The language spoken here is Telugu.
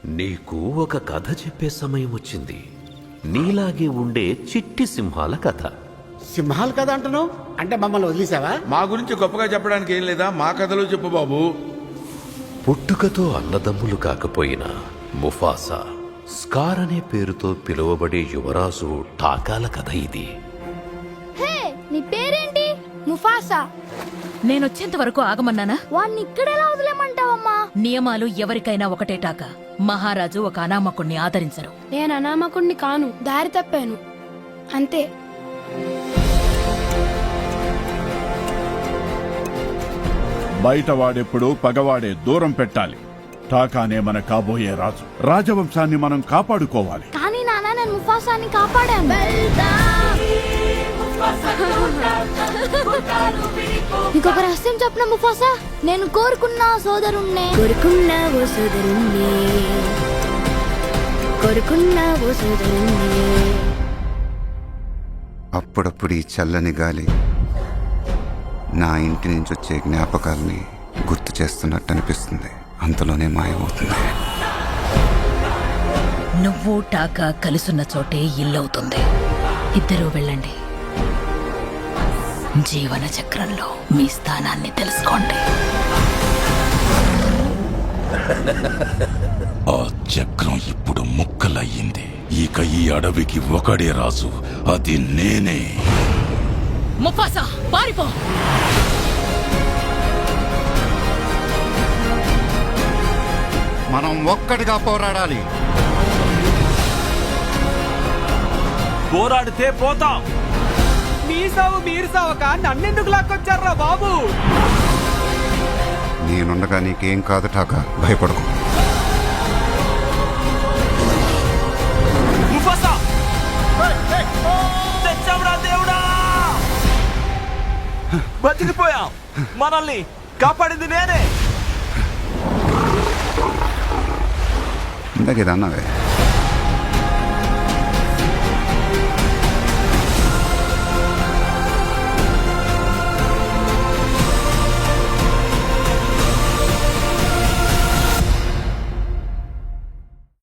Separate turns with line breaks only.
నీకు ఒక కథ చెప్పే సమయం వచ్చింది. నీలాగే ఉండే చిట్టి సింహాల కథ.
సింహాలు కదా అంటున్నావు? అంటే మమ్మల్ని వదిలేసావా?
మా గురించి గొప్పగా చెప్పడానికి ఏం లేదా? మా కథలో చెప్పు బాబు.
పుట్టుకతో అన్నదమ్ములు కాకపోయినా ముఫాసా, స్కార్ అనే పేరుతో పిలువబడే యువరాజు టాకాల కథ ఇది.
హే, నీ పేరేంటి? ముఫాసా.
నేనొచ్చేంత వరకు ఆగమన్నానా?
వాణ్ణి ఇక్కడెలా వదిలేమంటావమ్మా?
నియమాలు ఎవరికైనా ఒకటే టాక. మహారాజు ఒక అనామకుణ్ణి ఆదరించరు.
నేను అనామకుణ్ణి కాను, దారి తప్పాను అంతే.
బయట వాడెప్పుడు పగవాడే దూరం పెట్టాలి. టాకానే మన కాబోయే రాజు. రాజవంశాన్ని మనం కాపాడుకోవాలి.
కానీ నాన్న, నేను ముఫాసాని కాపాడాను. నీకొక రహస్యం చెప్పిన ముఫాసా, నేను కోరుకున్న సోదరుణ్ణే.
అప్పుడప్పుడు ఈ చల్లని గాలి నా ఇంటి నుంచి వచ్చే జ్ఞాపకాల్ని గుర్తు చేస్తున్నట్టు అనిపిస్తుంది. అంతలోనే మాయమవుతుంది.
నువ్వు టాకా కలుసున్న చోటే ఇల్లవుతుంది. ఇద్దరూ వెళ్ళండి. జీవన చక్రంలో మీ స్థానాన్ని తెలుసుకోండి.
ఆ చక్రం ఇప్పుడు ముక్కలయ్యింది. ఇక ఈ అడవికి ఒకడే రాజు, అది నేనే.
ముఫాసా, పారిపో!
మనం ఒక్కటిగా పోరాడాలి.
పోరాడితే పోతాం. మీ సావు మీరు సావక నన్నెందుకు లాక్కొచ్చారా బాబు?
నేనుండగా నీకేం కాదు టాకా, భయపడకు.
ముఫాసా! తెచ్చావురా దేవుడా! బతికిపోయాం. మనల్ని కాపాడింది నేనే.
ఇందాక ఇది అన్నావే.